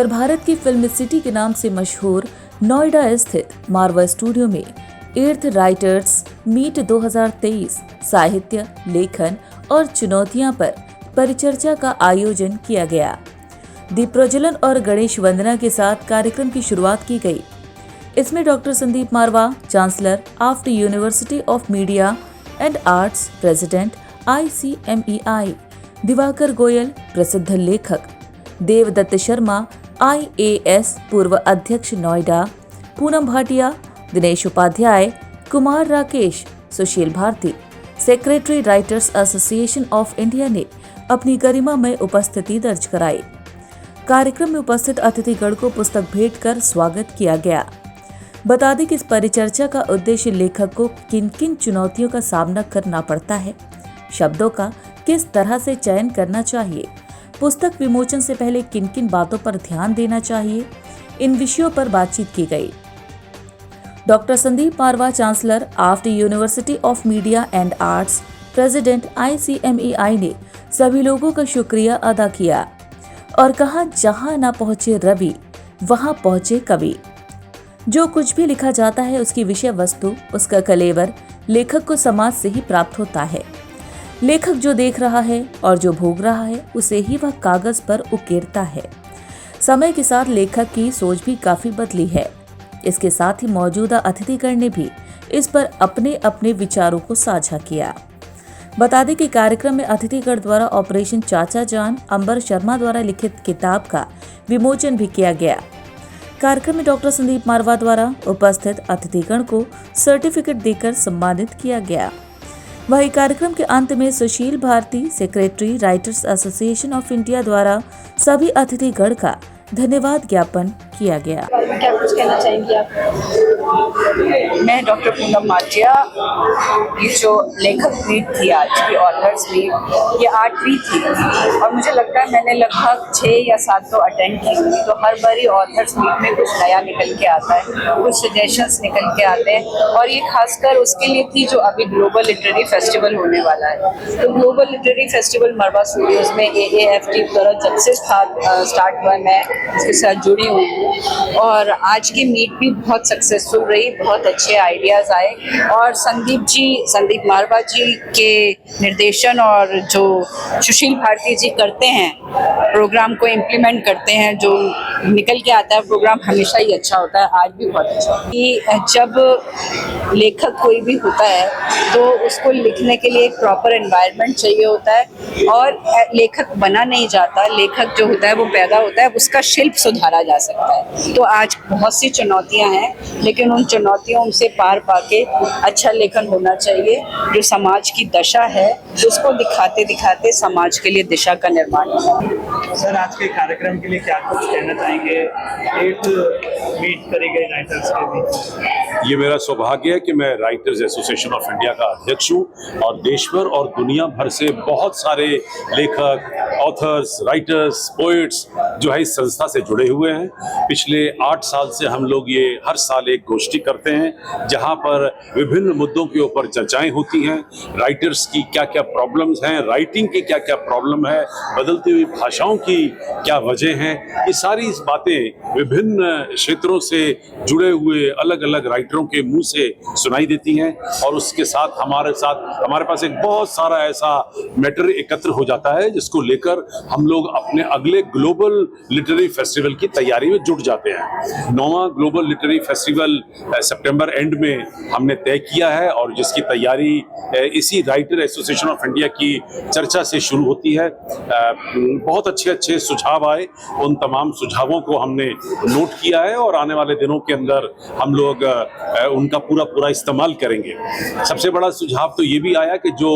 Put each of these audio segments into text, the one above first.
उत्तर भारत की film city के नाम से मशहूर नोएडा स्थित मारवा स्टूडियो में 8th राइटर्स मीट 2023 साहित्य, लेखन और चुनौतियां पर परिचर्चा का आयोजन किया गया। दीप प्रज्वलन और गणेश वंदना के साथ कार्यक्रम की शुरुआत की गई। इसमें doctor Sandeep Marwah, chancellor AAFT university of media and arts, president ICMEI, Diwakar Goyal, प्रसिद्ध लेखक, देवदत्त शर्मा, IAS पूर्व अध्यक्ष Noida, Poonam Bhatia, Dinesh Upadhyay, Kumar Rakesh, Sushil Bharti, secretary writers association of India ने अपनी गरिमामय उपस्थिति दर्ज कराई। कार्यक्रम में उपस्थित अतिथिगण को पुस्तक भेंट कर स्वागत किया गया। बता दें कि इस परिचर्चा का उद्देश्य लेखक को किन किन चुनौतियों का सामना करना पड़ता है, शब्दों का किस तरह से चयन करना चाहिए, पुस्तक विमोचन से पहले किन किन बातों पर ध्यान देना चाहिए, इन विषयों पर बातचीत की गई। Doctor Sandeep Marwah, chancellor AAFT university of media and arts, president ICMEI ने सभी लोगों का शुक्रिया अदा किया और कहा, जहां ना पहुंचे रवि वहां पहुंचे कवि। जो कुछ भी लिखा जाता है उसकी विषय वस्तु, उसका कलेवर लेखक को समाज से ही प्राप्त होता है। लेखक जो देख रहा है और जो भोग रहा है उसे ही वह कागज पर उकेरता है। समय के साथ लेखक की सोच भी काफी बदली है। इसके साथ ही मौजूदा अतिथिगण ने भी इस पर अपने अपने विचारों को साझा किया। बता दें कि कार्यक्रम में अतिथिगण द्वारा ऑपरेशन चाचा जान अंबर शर्मा द्वारा लिखित किताब का विमोचन भी किया गया। कार्यक्रम में डॉक्टर संदीप मारवा द्वारा उपस्थित अतिथिगण को सर्टिफिकेट देकर सम्मानित किया गया। वहीं कार्यक्रम के अंत में Sushil Bharti, secretary writers association of India द्वारा सभी अतिथिगण का धन्यवाद ज्ञापन किया गया। क्या कुछ कहना चाहेंगी आप? मैं डॉक्टर पूनम भाटिया, ये जो लेखक मीट थी आज की ऑथर्स मीट, ये 8वीं थी और मुझे लगता है मैंने लगभग 6 या 7 तो अटेंड की हुई। तो हर बारी ऑथर्स मीट में कुछ नया निकल के आता है, कुछ सजेशंस निकल के आते हैं और ये खासकर उसके लिए थी जो अभी ग्लोबल लिटरेरी फेस्टिवल होने वाला है। तो ग्लोबल लिटरेरी फेस्टिवल मरवा स्टूडियोज में AAFT द्वारा जब से स्टार्ट हुआ, मैं इसके साथ जुड़ी हुई हूँ और आज की मीट भी बहुत सक्सेसफुल रही, बहुत अच्छे आइडियाज़ आए और संदीप मारवा जी के निर्देशन और जो सुशील भारती जी करते हैं, प्रोग्राम को इम्प्लीमेंट करते हैं, जो निकल के आता है प्रोग्राम हमेशा ही अच्छा होता है। आज भी बहुत अच्छा कि जब लेखक कोई भी होता है तो उसको लिखने के लिए एक प्रॉपर एनवायरनमेंट चाहिए होता है और लेखक बना नहीं जाता, लेखक जो होता है वो पैदा होता है, उसका शिल्प सुधारा जा सकता है। तो आज बहुत सी चुनौतियां हैं लेकिन उन चुनौतियों से पार पाके अच्छा लेखन होना चाहिए। जो समाज की दशा है उसको दिखाते दिखाते समाज के लिए दिशा का निर्माण होगा। सर, आज के कार्यक्रम के लिए क्या कुछ कहना चाहेंगे? 8 मीट करी गई राइटर्स के बीच। ये मेरा सौभाग्य है कि मैं राइटर्स एसोसिएशन ऑफ इंडिया का अध्यक्ष हूँ और देश भर और दुनिया भर से बहुत सारे लेखक, ऑथर्स, राइटर्स, पोइट्स जो है इस संस्था से जुड़े हुए हैं। पिछले 8 साल से हम लोग ये हर साल एक गोष्ठी करते हैं जहाँ पर विभिन्न मुद्दों के ऊपर चर्चाएं होती हैं। राइटर्स की क्या क्या प्रॉब्लम्स हैं, राइटिंग की क्या क्या प्रॉब्लम है, बदलती हुई भाषाओं की क्या वजह हैं, ये सारी बातें विभिन्न क्षेत्रों से जुड़े हुए अलग अलग राइटरों के मुंह से सुनाई देती हैं और उसके साथ हमारे पास एक बहुत सारा ऐसा मैटर एकत्र हो जाता है जिसको लेकर हम लोग अपने अगले ग्लोबल लिटरेरी फेस्टिवल की तैयारी में जुट जाते हैं। 9वां ग्लोबल लिटरेरी फेस्टिवल सितंबर एंड में हमने तय किया है और जिसकी तैयारी इसी राइटर एसोसिएशन ऑफ इंडिया की चर्चा से शुरू होती है। बहुत अच्छे सुझाव आए, उन तमाम सुझावों को हमने नोट किया है और आने वाले दिनों के अंदर हम लोग उनका पूरा इस्तेमाल करेंगे। सबसे बड़ा सुझाव तो ये भी आया कि जो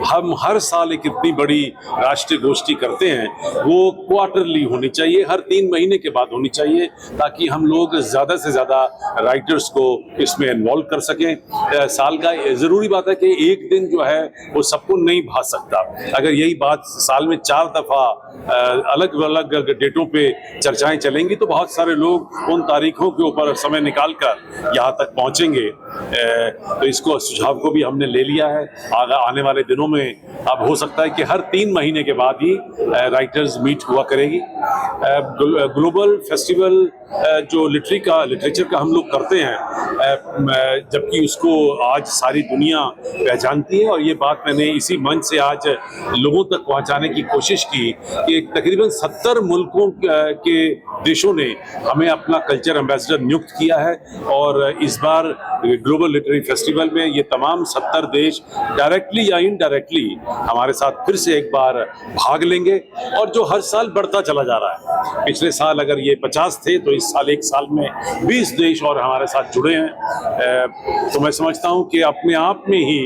हम हर साल एक इतनी बड़ी राष्ट्रीय गोष्ठी करते हैं वो क्वार्टरली होनी चाहिए, हर 3 महीने के बाद होनी चाहिए, ताकि हम लोग ज़्यादा से ज़्यादा राइटर्स को इसमें इन्वॉल्व कर सकें। साल का ज़रूरी बात है कि एक दिन जो है वो सबको नहीं भा सकता। अगर यही बात साल में 4 दफ़ा अलग अलग डेटों पे चर्चाएं चलेंगी तो बहुत सारे लोग उन तारीखों के ऊपर समय निकाल कर यहाँ तक पहुँचेंगे। तो इसको सुझाव को भी हमने ले लिया है। आने वाले दिनों में अब हो सकता है कि हर 3 महीने के बाद ही राइटर्स मीट हुआ करेगी। ग्लोबल फेस्टिवल जो लिटरेचर का हम लोग करते हैं, जबकि उसको आज सारी दुनिया पहचानती है, और ये बात मैंने इसी मंच से आज लोगों तक पहुंचाने की कोशिश की कि तकरीबन 70 मुल्कों के देशों ने हमें अपना कल्चर एम्बेसडर नियुक्त किया है, और इस बार ग्लोबल लिटरेरी फेस्टिवल में ये तमाम 70 देश डायरेक्टली या इनडायरेक्टली हमारे साथ फिर से एक बार भाग लेंगे, और जो हर साल बढ़ता चला जा रहा है। पिछले साल अगर ये 50 थे तो इस साल एक साल में 20 देश और हमारे साथ जुड़े हैं। तो मैं समझता हूँ कि अपने आप में ही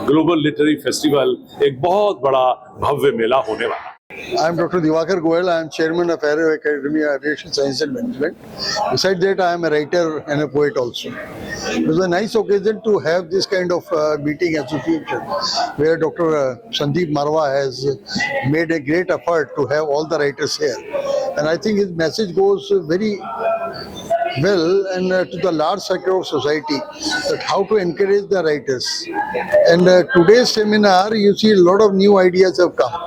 ग्लोबल लिटरेरी फेस्टिवल एक बहुत बड़ा भव्य मेला होने वाला है। I am Dr. Diwakar Goyal. I am chairman of Aero Academy of Aviation Science and Management. Besides that, I am a writer and a poet also. It was a nice occasion to have this kind of meeting association where Dr. Sandeep Marwa has made a great effort to have all the writers here. And I think his message goes very well and to the large sector of society that how to encourage the writers. And today's seminar, you see a lot of new ideas have come.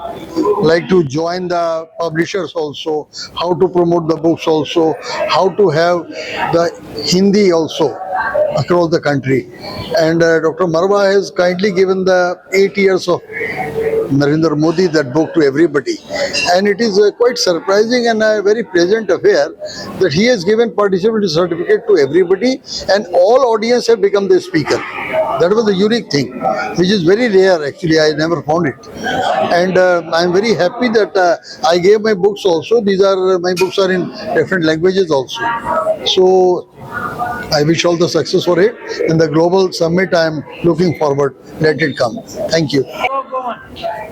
Like to join the publishers also, how to promote the books also, how to have the Hindi also across the country. And Dr. Marwa has kindly given the 8 years of Narendra Modi, that book, to everybody. And it is quite surprising and a very pleasant affair that he has given participant certificate to everybody, and all audience have become the speaker. That was a unique thing, which is very rare actually. I never found it. And I am very happy that I gave my books also. My books are in different languages also. So I wish all the success for it. In the global summit, I am looking forward. Let it come. Thank you.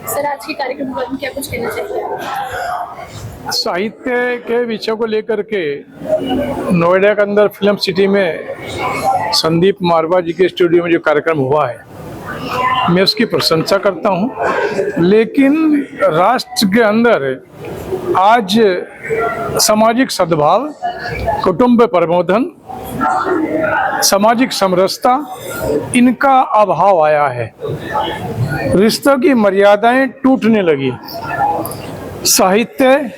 Sir, आज के कार्यक्रम के बारे में क्या कुछ कहना चाहिए? साहित्य के विषय को लेकर के नोएडा के अंदर फिल्म सिटी में संदीप मारवा जी के स्टूडियो में जो कार्यक्रम हुआ है, मैं उसकी प्रशंसा करता हूं। लेकिन राष्ट्र के अंदर आज सामाजिक सद्भाव, कुटुंब प्रबोधन, सामाजिक समरसता, इनका अभाव आया है। रिश्तों की मर्यादाएं टूटने लगी। साहित्य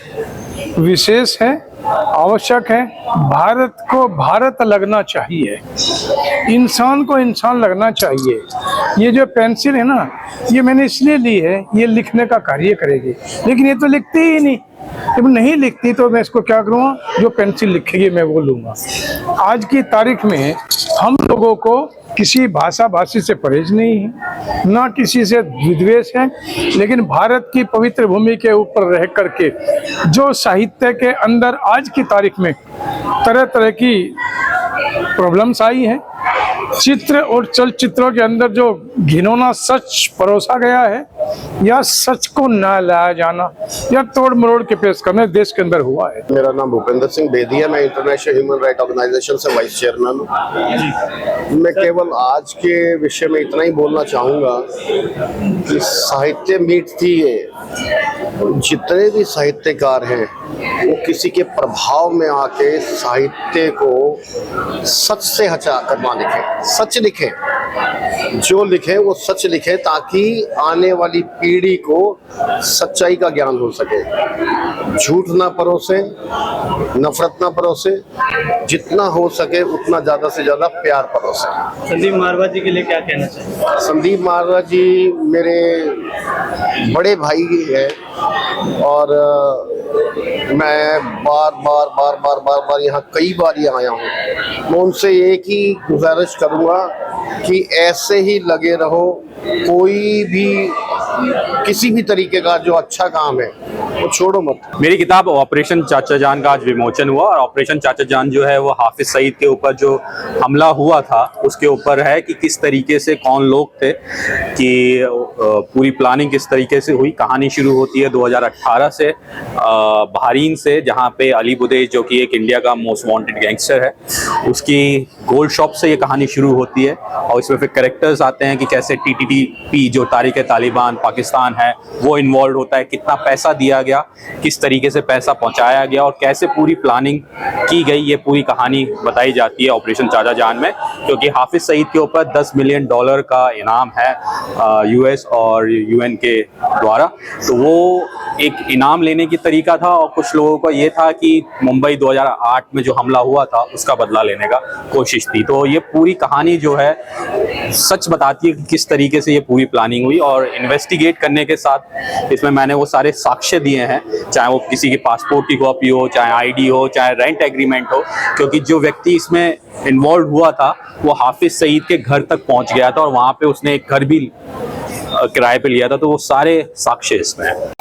विशेष है, आवश्यक है। भारत को भारत लगना चाहिए, इंसान को इंसान लगना चाहिए। ये जो पेंसिल है ना, ये मैंने इसलिए ली है, ये लिखने का कार्य करेगी, लेकिन ये तो लिखती ही नहीं। जब नहीं लिखती तो मैं इसको क्या करूँगा? जो पेंसिल लिखेगी मैं वो लूँगा। आज की तारीख में हम लोगों को किसी भाषा भाषी से परहेज नहीं है, ना किसी से विद्वेष है, लेकिन भारत की पवित्र भूमि के ऊपर रह करके जो साहित्य के अंदर आज की तारीख में तरह तरह की प्रॉब्लम्स आई हैं, चित्र और चलचित्रों के अंदर जो घिनौना सच परोसा गया है, या सच को न लाया जाना या तोड़ मरोड़ के पेश करना देश के अंदर हुआ है। मेरा नाम भूपेंद्र सिंह बेदी है। मैं इंटरनेशनल ह्यूमन राइट ऑर्गेनाइजेशन से वाइस चेयरमैन हूँ। मैं केवल आज के विषय में इतना ही बोलना चाहूँगा कि साहित्य मीट थी ये। जितने भी साहित्यकार हैं वो किसी के प्रभाव में आके साहित्य को सच से हटा कर ना लिखे, सच लिखे। जो लिखे वो सच लिखे, ताकि आने वाली पीढ़ी को सच्चाई का ज्ञान हो सके। झूठ ना परोसे, नफरत ना परोसे, जितना हो सके उतना ज़्यादा से ज़्यादा प्यार परोसे। संदीप मारवा जी के लिए क्या कहना चाहिए? संदीप मारवा जी मेरे बड़े भाई है, और मैं बार यहाँ कई बार ही आया हूँ। मैं उनसे एक ही गुजारिश करूँगा कि ऐसे ही लगे रहो। कोई भी किसी भी तरीके का जो अच्छा काम है वो छोड़ो मत। मेरी किताब ऑपरेशन चाचा जान का आज विमोचन हुआ, और ऑपरेशन चाचा जान जो है वो हाफिज सईद के ऊपर जो हमला हुआ था उसके ऊपर है कि किस तरीके से कौन लोग थे, कि पूरी प्लानिंग किस तरीके से हुई। कहानी शुरू होती है 2018 से बहरीन से, जहाँ पे अली बुदेश जो कि एक इंडिया का मोस्ट वांटेड गैंगस्टर है, उसकी गोल्ड शॉप से ये कहानी शुरू होती है। और इसमें फिर कैरेक्टर्स आते हैं कि कैसे TTP जो तारीख तालिबान पाकिस्तान है वो इन्वॉल्व होता है, कितना पैसा दिया गया गया, किस तरीके से पैसा पहुंचाया गया और कैसे पूरी प्लानिंग की गई, ये पूरी कहानी बताई जाती है ऑपरेशन चाचा जान में। क्योंकि हाफिज सईद के ऊपर $10 मिलियन का इनाम है US और UN के द्वारा, तो वो एक इनाम लेने की तरीका था और कुछ लोगों का ये था कि मुंबई 2008 में जो हमला हुआ था उसका बदला लेने का कोशिश थी। तो ये पूरी कहानी जो है सच बताती है कि किस तरीके से ये पूरी प्लानिंग हुई, और इन्वेस्टिगेट करने के साथ इसमें मैंने वो सारे साक्ष्य दिए हैं, चाहे वो किसी के पासपोर्ट की कॉपी हो, चाहे ID हो, चाहे रेंट एग्रीमेंट हो, क्योंकि जो व्यक्ति इसमें इन्वॉल्व हुआ था वो हाफिज सईद के घर तक पहुंच गया था और वहां पे उसने एक घर भी किराए पे लिया था, तो वो सारे साक्ष्य इसमें हैं।